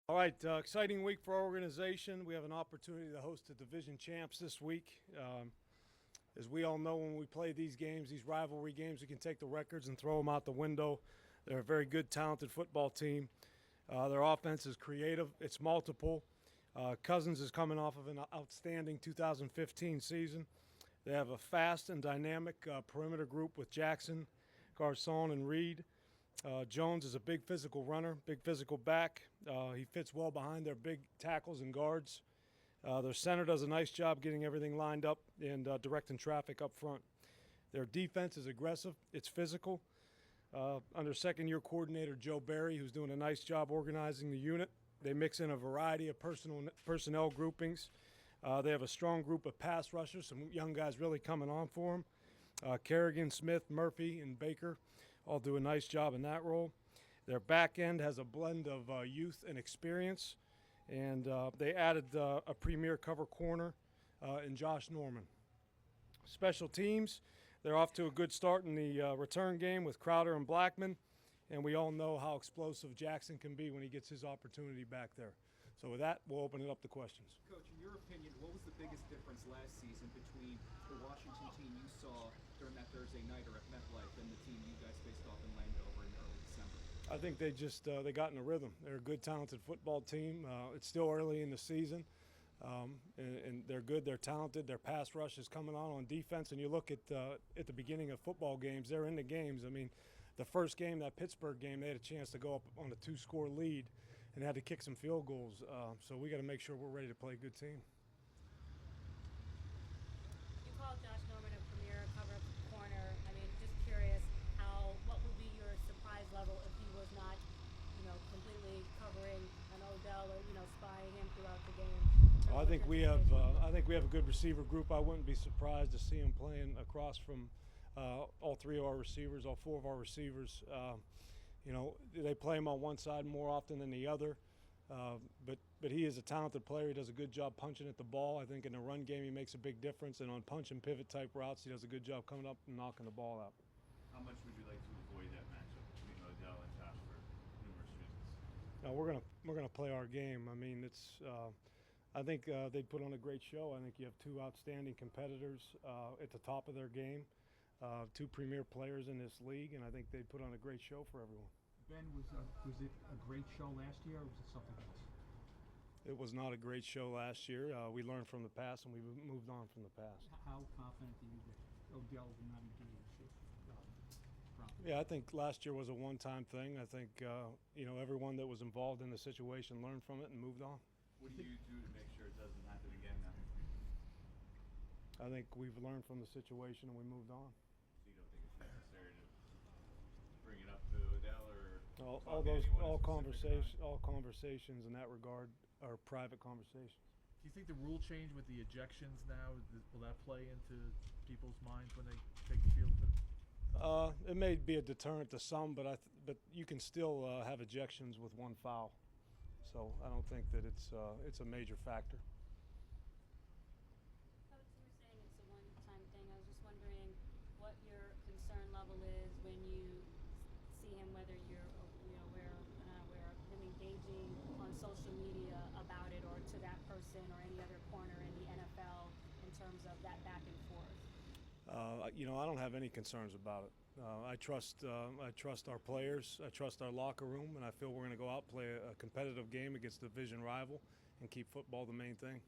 All right, exciting week for our organization. We have an opportunity to host the division champs this week. As we all know, when we play these games, these rivalry games, we can take the records and throw them out the window. They're a very good, talented football team. Their offense is creative. It's multiple. Cousins is coming off of an outstanding 2015 season. They have a fast and dynamic perimeter group with Jackson, Garcon, and Reed. Jones is a big physical runner, big physical back. He fits well behind their big tackles and guards. Their center does a nice job getting everything lined up and directing traffic up front. Their defense is aggressive. It's physical. Under second-year coordinator Joe Barry, who's doing a nice job organizing the unit. They mix in a variety of personnel groupings. They have a strong group of pass rushers, some young guys really coming on for them. Kerrigan, Smith, Murphy, and Baker all do a nice job in that role. Their back end has a blend of youth and experience, and they added a premier cover corner in Josh Norman. Special teams, they're off to a good start in the return game with Crowder and Blackman, and we all know how explosive Jackson can be when he gets his opportunity back there. So with that, we'll open it up to questions. Coach, in your opinion, what was the biggest difference last season between the Washington team you saw during that Thursday nighter at MetLife and the team you guys faced off in Landover in early December? I think they just they got in a rhythm. They're a good, talented football team. It's still early in the season, and they're good. They're talented. Their pass rush is coming on defense. And you look at the beginning of football games, they're in the games. I mean, the first game, that Pittsburgh game, they had a chance to go up on a 2-score lead and had to kick some field goals. So we got to make sure we're ready to play a good team. You called Josh Norman a premier cover corner. I mean, just curious, what would be your surprise level if he was not, completely covering an Odell or spying him throughout the game? I think we have a good receiver group. I wouldn't be surprised to see him playing across from all three of our receivers, all four of our receivers. They play him on one side more often than the other, but he is a talented player. He does a good job punching at the ball. I think in the run game he makes a big difference, and on punch and pivot type routes he does a good job coming up and knocking the ball out. How much would you like to avoid that matchup between Odell and Josh for numerous reasons? No, we're gonna play our game. I mean, it's. I think they put on a great show. I think you have two outstanding competitors at the top of their game. Two premier players in this league, and I think they put on a great show for everyone. Ben, was it a great show last year, or was it something else? It was not a great show last year. We learned from the past, and we moved on from the past. How confident are you that Odell will not be doing this? Yeah, I think last year was a one-time thing. I think everyone that was involved in the situation learned from it and moved on. What do you do to make sure it doesn't happen again now? I think we've learned from the situation and we moved on. So you don't think it's necessary to bring it up to Odell or all conversations in that regard are private conversations. Do you think the rule change with the ejections now, will that play into people's minds when they take the field? It may be a deterrent to some, but you can still have ejections with one foul. So I don't think that it's a major factor. Coach, you were saying it's a one-time thing. I was just wondering what your concern level is when you see him, whether you're aware of, not aware of him engaging on social media about it, or to that person or any other corner in the NFL in terms of that back and forth. I don't have any concerns about it. I trust our players. I trust our locker room, and I feel we're going to go out and play a competitive game against a division rival and keep football the main thing.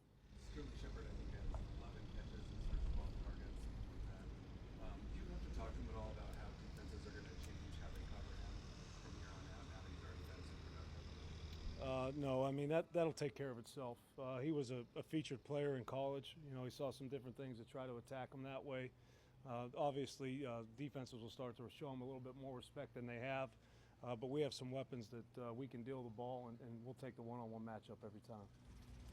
Sterling Shepard, I think, has 11 catches and search 12 targets, something like that. Do you have to talk to him at all about how defenses are going to change how they cover him from here on out now that he's already been so productive? No, I mean that'll take care of itself. He was a featured player in college. He saw some different things to try to attack him that way. Obviously, defenses will start to show him a little bit more respect than they have, but we have some weapons that we can deal the ball, and we'll take the one-on-one matchup every time.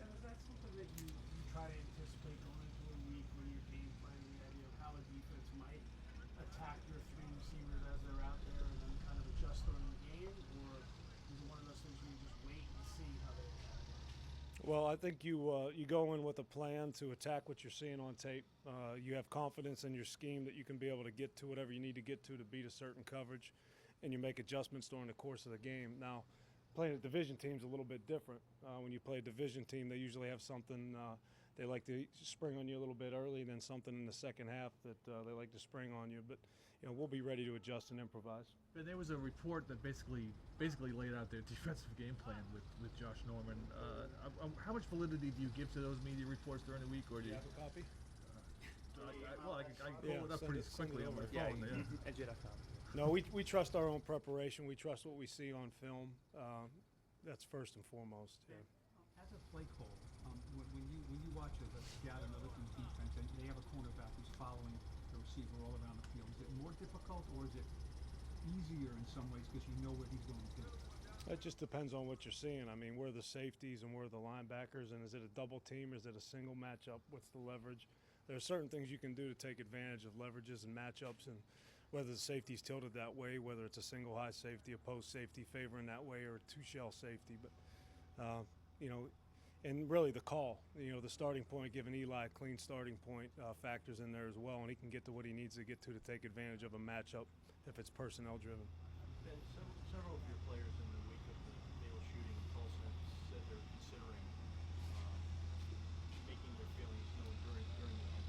And is that something that you try to anticipate going into a week when you're game planning, the idea of how the defense might attack your three receivers as they're out there and then kind of adjust during the game, or is it one of those things where you just wait and see how they attack? Well, I think you go in with a plan to attack what you're seeing on tape. You have confidence in your scheme that you can be able to get to whatever you need to get to beat a certain coverage, and you make adjustments during the course of the game. Now, playing a division team is a little bit different. When you play a division team, they usually have something they like to spring on you a little bit early, and then something in the second half that they like to spring on you. But we'll be ready to adjust and improvise. But there was a report that basically laid out their defensive game plan with Josh Norman. How much validity do you give to those media reports during the week, or do you? Have a copy? I can pull it up pretty quickly on my phone. NJ.com. No, we trust our own preparation. We trust what we see on film. That's first and foremost. Yeah. As a play call, when you watch a scout another team's defense and they have a cornerback who's following the receiver all around the field, is it more difficult or is it easier in some ways because you know where he's going to? It just depends on what you're seeing. I mean, where are the safeties and where are the linebackers, and is it a double team or is it a single matchup? What's the leverage? There are certain things you can do to take advantage of leverages and matchups, and whether the safety's tilted that way, whether it's a single high safety, a post safety favoring that way, or a two-shell safety. But, and really the call, the starting point, giving Eli a clean starting point factors in there as well, and he can get to what he needs to get to take advantage of a matchup if it's personnel driven. Ben, several of your players in the wake of the fatal shooting in Tulsa said they're considering making their feelings known during the anthem.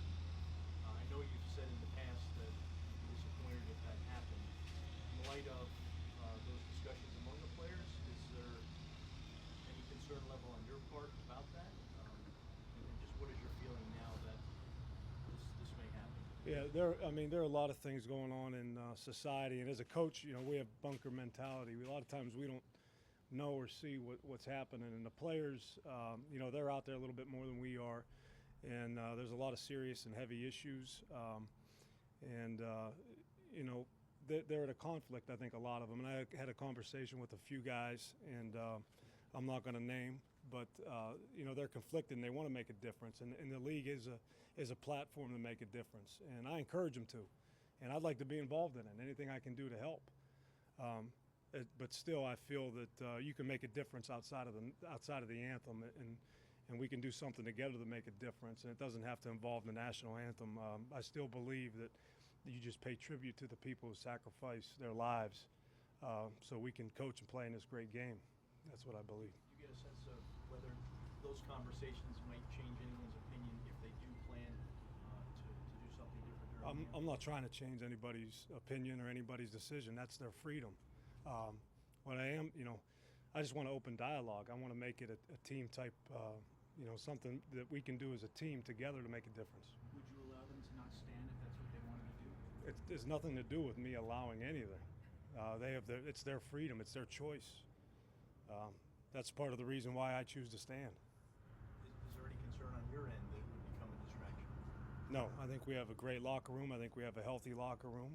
I know you've said in the past that you'd be disappointed if that happened. In light of those discussions among the players, is there any concern level on your part about that? And just what is your feeling now that this may happen? Yeah, there are a lot of things going on in society, and as a coach, we have bunker mentality. A lot of times we don't know or see what's happening, and the players, they're out there a little bit more than we are, and there's a lot of serious and heavy issues, they're at a conflict, I think, a lot of them. And I had a conversation with a few guys, and I'm not going to name, but they're conflicted and they want to make a difference, and the league is a platform to make a difference, and I encourage them to, and I'd like to be involved in it, anything I can do to help. But still, I feel that you can make a difference outside of the anthem, and we can do something together to make a difference, and it doesn't have to involve the national anthem. I still believe that you just pay tribute to the people who sacrifice their lives so we can coach and play in this great game. That's what I believe. Do you get a sense of whether those conversations might change anyone's opinion if they do plan to do something different during the anthem? I'm not trying to change anybody's opinion or anybody's decision. That's their freedom. What I am, I just want to open dialogue. I want to make it a team type, something that we can do as a team together to make a difference. Would you allow them to not stand if that's what they wanted to do? It's nothing to do with me allowing anything. It's their freedom. It's their choice. That's part of the reason why I choose to stand. Is there any concern on your end that it would become a distraction? No, I think we have a great locker room. I think we have a healthy locker room.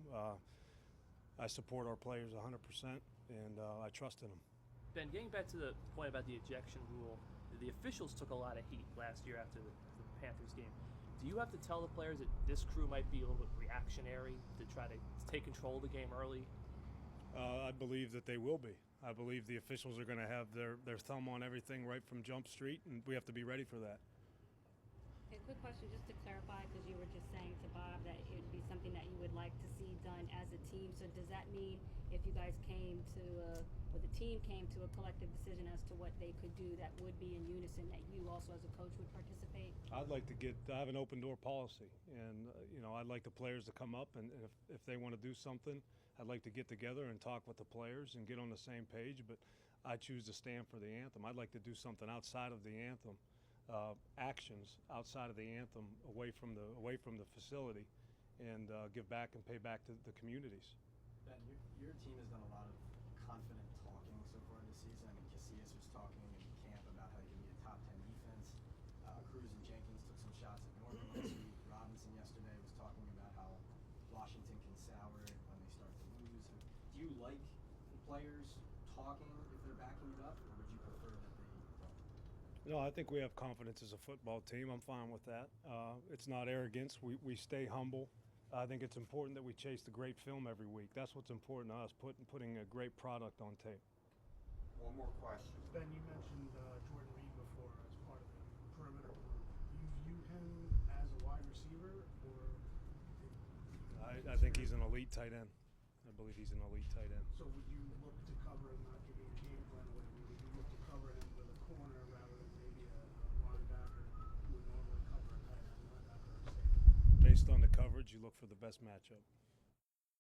I support our players 100%, and I trust in them. Ben, getting back to the point about the ejection rule, the officials took a lot of heat last year after the Panthers game. Do you have to tell the players that this crew might be a little bit reactionary to try to take control of the game early? I believe that they will be. I believe the officials are going to have their thumb on everything right from Jump Street, and we have to be ready for that. A quick question just to clarify, because you were just saying to Bob that it would be something that you would like to see done as a team. So does that mean if you guys came to, or the team came to a collective decision as to what they could do that would be in unison, that you also as a coach would participate? I'd like to I have an open door policy, and I'd like the players to come up, and if they want to do something, I'd like to get together and talk with the players and get on the same page. But I choose to stand for the anthem. I'd like to do something outside of the anthem. Actions outside of the anthem, away from the facility, and give back and pay back to the communities. Ben, your team has done a lot of confident talking so far this season. I mean, Casillas was talking in camp about how he can be a top 10 defense. Cruz and Jenkins took some shots at Norman last week. Robinson yesterday was talking about how Washington can sour it when they start to lose. Do you like the players talking if they're backing it up, or would you prefer that they don't? No, I think we have confidence as a football team. I'm fine with that. It's not arrogance. We stay humble. I think it's important that we chase the great film every week. That's what's important to us, putting a great product on tape. One more question. Ben, you mentioned Jordan Reed before as part of the perimeter group. You view him as a wide receiver, or? I think he's an elite tight end. I believe he's an elite tight end. So would you look to cover him, not give him a game plan, or whatever you based on the coverage, you look for the best matchup.